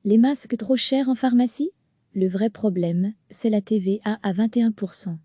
Les masques trop chers en pharmacie? Le vrai problème, c'est la TVA à 21%.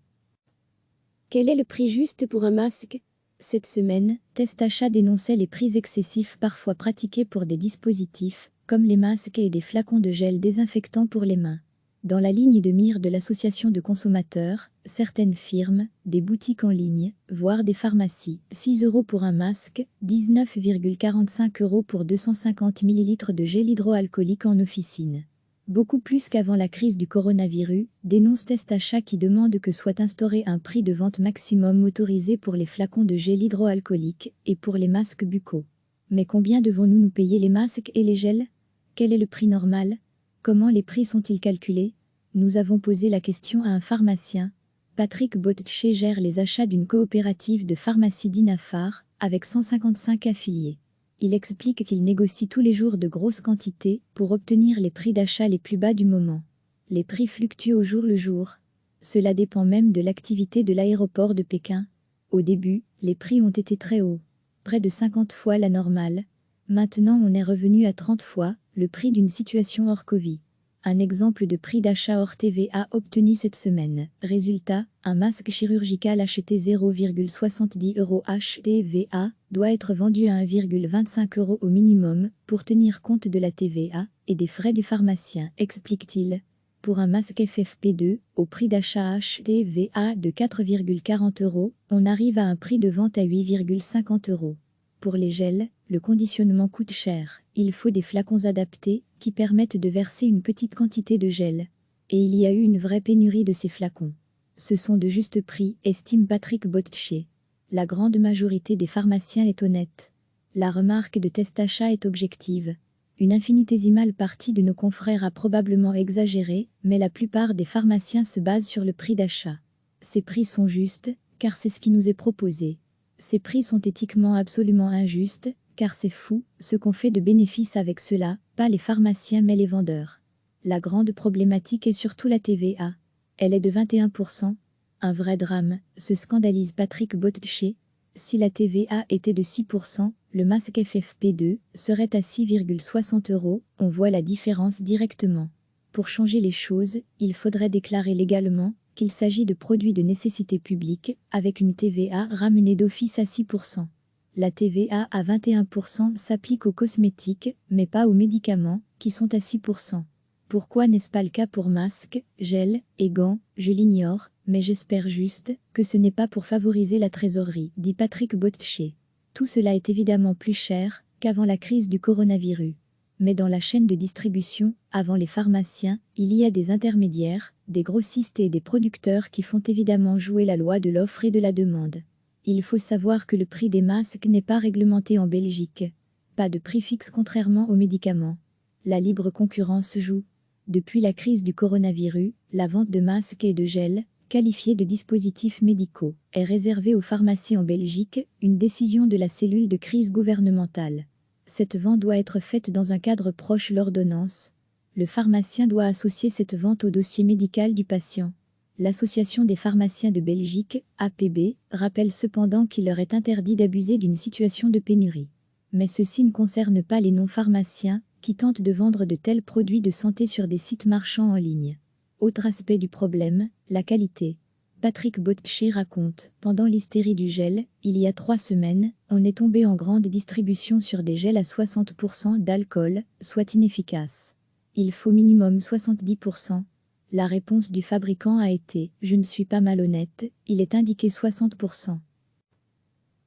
Quel est le prix juste pour un masque? Cette semaine, Test Achat dénonçait les prix excessifs parfois pratiqués pour des dispositifs, comme les masques et des flacons de gel désinfectant pour les mains. Dans la ligne de mire de l'association de consommateurs, certaines firmes, des boutiques en ligne, voire des pharmacies, 6 € pour un masque, 19,45 € pour 250 ml de gel hydroalcoolique en officine. Beaucoup plus qu'avant la crise du coronavirus, dénonce Test Achat qui demande que soit instauré un prix de vente maximum autorisé pour les flacons de gel hydroalcoolique et pour les masques buccaux. Mais combien devons-nous nous payer les masques et les gels? Quel est le prix normal? Comment les prix sont-ils calculés? Nous avons posé la question à un pharmacien. Patrick Botticher gère les achats d'une coopérative de pharmacie d'Inafar, avec 155 affiliés. Il explique qu'il négocie tous les jours de grosses quantités pour obtenir les prix d'achat les plus bas du moment. Les prix fluctuent au jour le jour. Cela dépend même de l'activité de l'aéroport de Pékin. Au début, les prix ont été très hauts, près de 50 fois la normale. Maintenant on est revenu à 30 fois le prix d'une situation hors Covid. Un exemple de prix d'achat hors TVA obtenu cette semaine. Résultat, un masque chirurgical acheté 0,70 € HTVA doit être vendu à 1,25 € au minimum pour tenir compte de la TVA et des frais du pharmacien, explique-t-il. Pour un masque FFP2, au prix d'achat HTVA de 4,40 €, on arrive à un prix de vente à 8,50 €. Pour les gels, le conditionnement coûte cher. Il faut des flacons adaptés qui permettent de verser une petite quantité de gel. Et il y a eu une vraie pénurie de ces flacons. Ce sont de justes prix, estime Patrick Botticher. La grande majorité des pharmaciens est honnête. La remarque de Test Achat est objective. Une infinitésimale partie de nos confrères a probablement exagéré, mais la plupart des pharmaciens se basent sur le prix d'achat. Ces prix sont justes, car c'est ce qui nous est proposé. Ces prix sont éthiquement absolument injustes, car c'est fou ce qu'on fait de bénéfices avec cela, pas les pharmaciens mais les vendeurs. La grande problématique est surtout la TVA. Elle est de 21%. Un vrai drame, se scandalise Patrick Botticher. Si la TVA était de 6%, le masque FFP2 serait à 6,60 €, on voit la différence directement. Pour changer les choses, il faudrait déclarer légalement qu'il s'agit de produits de nécessité publique, avec une TVA ramenée d'office à 6%. La TVA à 21% s'applique aux cosmétiques, mais pas aux médicaments, qui sont à 6%. Pourquoi n'est-ce pas le cas pour masques, gels et gants? Je l'ignore, mais j'espère juste que ce n'est pas pour favoriser la trésorerie, dit Patrick Botticher. Tout cela est évidemment plus cher qu'avant la crise du coronavirus. Mais dans la chaîne de distribution, avant les pharmaciens, il y a des intermédiaires, des grossistes et des producteurs qui font évidemment jouer la loi de l'offre et de la demande. Il faut savoir que le prix des masques n'est pas réglementé en Belgique. Pas de prix fixe contrairement aux médicaments. La libre concurrence joue. Depuis la crise du coronavirus, la vente de masques et de gel, qualifiés de dispositifs médicaux, est réservée aux pharmacies en Belgique, une décision de la cellule de crise gouvernementale. Cette vente doit être faite dans un cadre proche l'ordonnance. Le pharmacien doit associer cette vente au dossier médical du patient. L'Association des pharmaciens de Belgique, APB, rappelle cependant qu'il leur est interdit d'abuser d'une situation de pénurie. Mais ceci ne concerne pas les non-pharmaciens, qui tentent de vendre de tels produits de santé sur des sites marchands en ligne. Autre aspect du problème, la qualité. Patrick Botticher raconte, pendant l'hystérie du gel, il y a 3 semaines, on est tombé en grande distribution sur des gels à 60% d'alcool, soit inefficaces. Il faut minimum 70%. La réponse du fabricant a été « Je ne suis pas malhonnête, il est indiqué 60%. »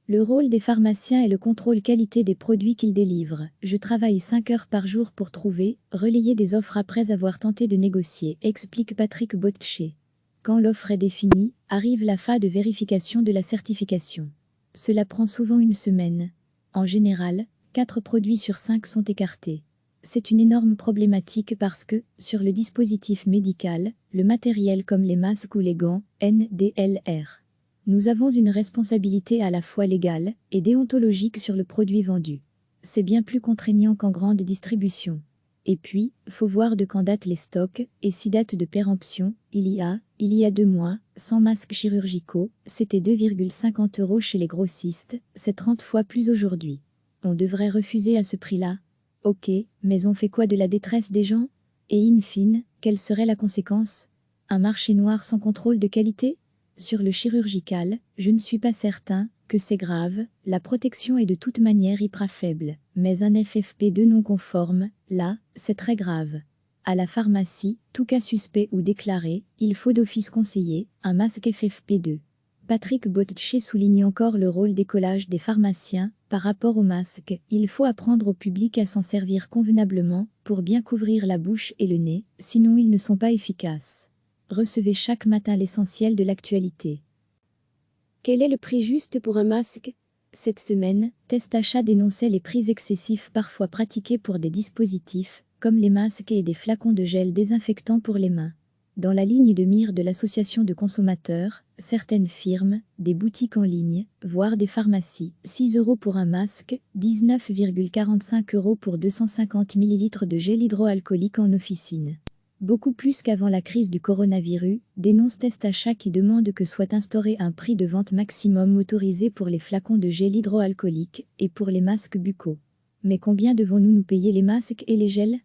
Le rôle des pharmaciens est le contrôle qualité des produits qu'ils délivrent. Je travaille 5 heures par jour pour trouver, relayer des offres après avoir tenté de négocier, explique Patrick Botticher. Quand l'offre est définie, arrive la phase de vérification de la certification. Cela prend souvent une semaine. En général, 4 produits sur 5 sont écartés. C'est une énorme problématique parce que, sur le dispositif médical, le matériel comme les masques ou les gants, NDLR, nous avons une responsabilité à la fois légale et déontologique sur le produit vendu. C'est bien plus contraignant qu'en grande distribution. Et puis, faut voir de quand datent les stocks, et si date de péremption, il y a 2 mois, 100 masques chirurgicaux, c'était 2,50 € chez les grossistes, c'est 30 fois plus aujourd'hui. On devrait refuser à ce prix-là. Ok, mais on fait quoi de la détresse des gens? Et in fine, quelle serait la conséquence? Un marché noir sans contrôle de qualité? Sur le chirurgical, je ne suis pas certain que c'est grave, la protection est de toute manière hyper faible, mais un FFP2 non conforme, là, c'est très grave. À la pharmacie, tout cas suspect ou déclaré, il faut d'office conseiller un masque FFP2. Patrick Botticher souligne encore le rôle d'écolage des pharmaciens par rapport au masque. Il faut apprendre au public à s'en servir convenablement pour bien couvrir la bouche et le nez, sinon ils ne sont pas efficaces. Recevez chaque matin l'essentiel de l'actualité. Quel est le prix juste pour un masque? Cette semaine, Test Achat dénonçait les prix excessifs parfois pratiqués pour des dispositifs, comme les masques et des flacons de gel désinfectant pour les mains. Dans la ligne de mire de l'association de consommateurs, certaines firmes, des boutiques en ligne, voire des pharmacies, 6 € pour un masque, 19,45 € pour 250 ml de gel hydroalcoolique en officine. Beaucoup plus qu'avant la crise du coronavirus, dénonce Test Achat qui demande que soit instauré un prix de vente maximum autorisé pour les flacons de gel hydroalcoolique et pour les masques buccaux. Mais combien devons-nous nous payer les masques et les gels?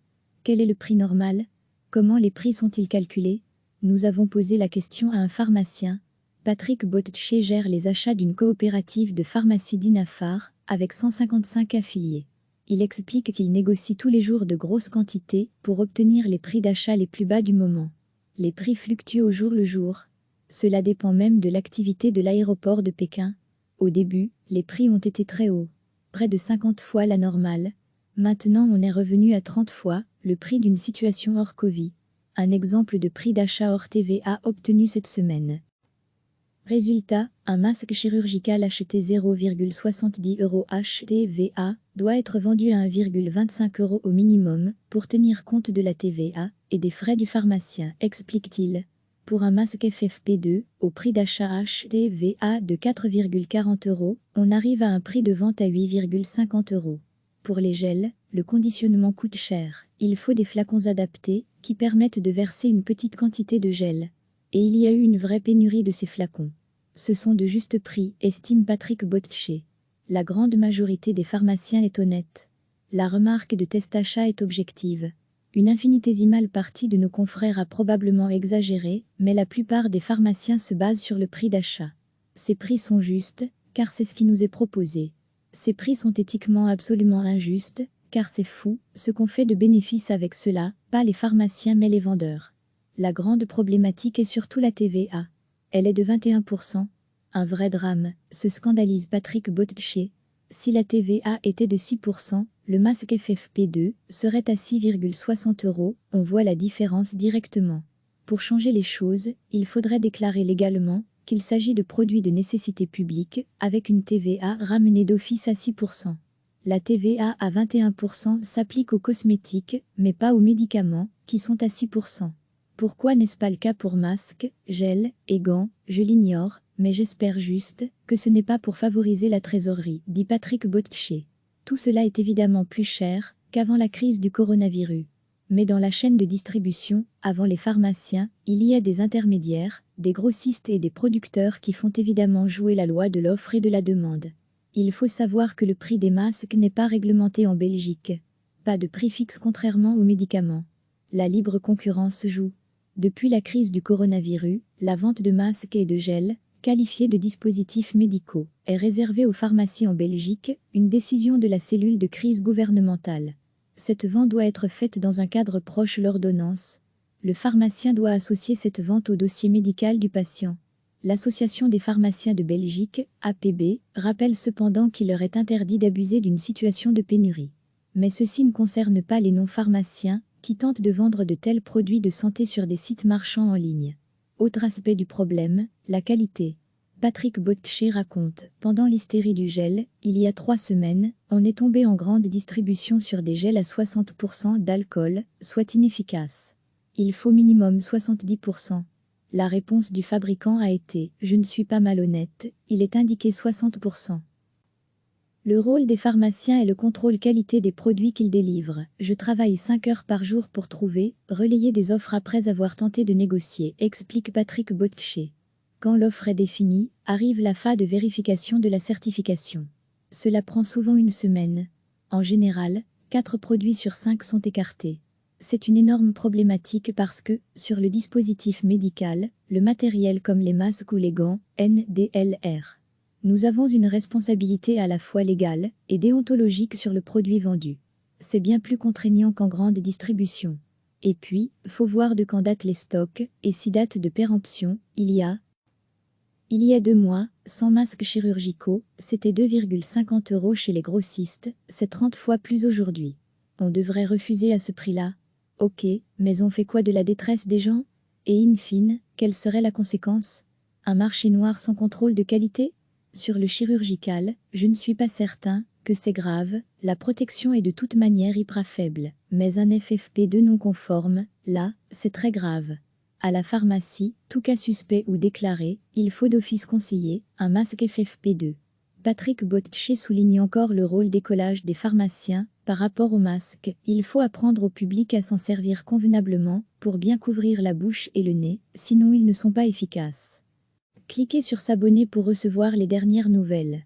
Quel est le prix normal? Comment les prix sont-ils calculés? Nous avons posé la question à un pharmacien. Patrick Botticher gère les achats d'une coopérative de pharmacie d'Inafar, avec 155 affiliés. Il explique qu'il négocie tous les jours de grosses quantités pour obtenir les prix d'achat les plus bas du moment. Les prix fluctuent au jour le jour. Cela dépend même de l'activité de l'aéroport de Pékin. Au début, les prix ont été très hauts, près de 50 fois la normale. Maintenant on est revenu à 30 fois le prix d'une situation hors Covid. Un exemple de prix d'achat hors TVA obtenu cette semaine. Résultat, un masque chirurgical acheté 0,70 € HTVA doit être vendu à 1,25 € au minimum pour tenir compte de la TVA et des frais du pharmacien, explique-t-il. Pour un masque FFP2, au prix d'achat HTVA de 4,40 €, on arrive à un prix de vente à 8,50 €. Pour les gels, le conditionnement coûte cher. Il faut des flacons adaptés qui permettent de verser une petite quantité de gel. Et il y a eu une vraie pénurie de ces flacons. Ce sont de justes prix, estime Patrick Botticher. La grande majorité des pharmaciens est honnête. La remarque de Test Achat est objective. Une infinitésimale partie de nos confrères a probablement exagéré, mais la plupart des pharmaciens se basent sur le prix d'achat. Ces prix sont justes, car c'est ce qui nous est proposé. Ces prix sont éthiquement absolument injustes, car c'est fou, ce qu'on fait de bénéfices avec cela, pas les pharmaciens mais les vendeurs. La grande problématique est surtout la TVA. Elle est de 21%. Un vrai drame, se scandalise Patrick Botticher. Si la TVA était de 6%, le masque FFP2 serait à 6,60 €, on voit la différence directement. Pour changer les choses, il faudrait déclarer légalement qu'il s'agit de produits de nécessité publique, avec une TVA ramenée d'office à 6%. La TVA à 21% s'applique aux cosmétiques, mais pas aux médicaments, qui sont à 6%. Pourquoi n'est-ce pas le cas pour masques, gel et gants? Je l'ignore, mais j'espère juste que ce n'est pas pour favoriser la trésorerie, dit Patrick Botticher. Tout cela est évidemment plus cher qu'avant la crise du coronavirus. Mais dans la chaîne de distribution, avant les pharmaciens, il y a des intermédiaires, des grossistes et des producteurs qui font évidemment jouer la loi de l'offre et de la demande. Il faut savoir que le prix des masques n'est pas réglementé en Belgique. Pas de prix fixe contrairement aux médicaments. La libre concurrence joue. Depuis la crise du coronavirus, la vente de masques et de gel, qualifiés de dispositifs médicaux, est réservée aux pharmacies en Belgique, une décision de la cellule de crise gouvernementale. Cette vente doit être faite dans un cadre proche l'ordonnance. Le pharmacien doit associer cette vente au dossier médical du patient. L'Association des pharmaciens de Belgique, APB, rappelle cependant qu'il leur est interdit d'abuser d'une situation de pénurie. Mais ceci ne concerne pas les non-pharmaciens, qui tentent de vendre de tels produits de santé sur des sites marchands en ligne. Autre aspect du problème, la qualité. Patrick Botticher raconte, pendant l'hystérie du gel, il y a 3 semaines, on est tombé en grande distribution sur des gels à 60% d'alcool, soit inefficaces. Il faut minimum 70%. La réponse du fabricant a été « Je ne suis pas malhonnête, il est indiqué 60%. » Le rôle des pharmaciens est le contrôle qualité des produits qu'ils délivrent. Je travaille 5 heures par jour pour trouver, relayer des offres après avoir tenté de négocier, explique Patrick Botticher. Quand l'offre est définie, arrive la phase de vérification de la certification. Cela prend souvent une semaine. En général, 4 produits sur 5 sont écartés. C'est une énorme problématique parce que, sur le dispositif médical, le matériel comme les masques ou les gants, NDLR, nous avons une responsabilité à la fois légale et déontologique sur le produit vendu. C'est bien plus contraignant qu'en grande distribution. Et puis, faut voir de quand datent les stocks, et si date de péremption, il y a 2 mois, 100 masques chirurgicaux, c'était 2,50 € chez les grossistes, c'est 30 fois plus aujourd'hui. On devrait refuser à ce prix-là. Ok, mais on fait quoi de la détresse des gens? Et in fine, quelle serait la conséquence? Un marché noir sans contrôle de qualité? Sur le chirurgical, je ne suis pas certain que c'est grave, la protection est de toute manière hyper faible, mais un FFP2 non conforme, là, c'est très grave. À la pharmacie, tout cas suspect ou déclaré, il faut d'office conseiller un masque FFP2. Patrick Botché souligne encore le rôle d'écolage des pharmaciens par rapport au masque. Il faut apprendre au public à s'en servir convenablement pour bien couvrir la bouche et le nez, sinon ils ne sont pas efficaces. Cliquez sur s'abonner pour recevoir les dernières nouvelles.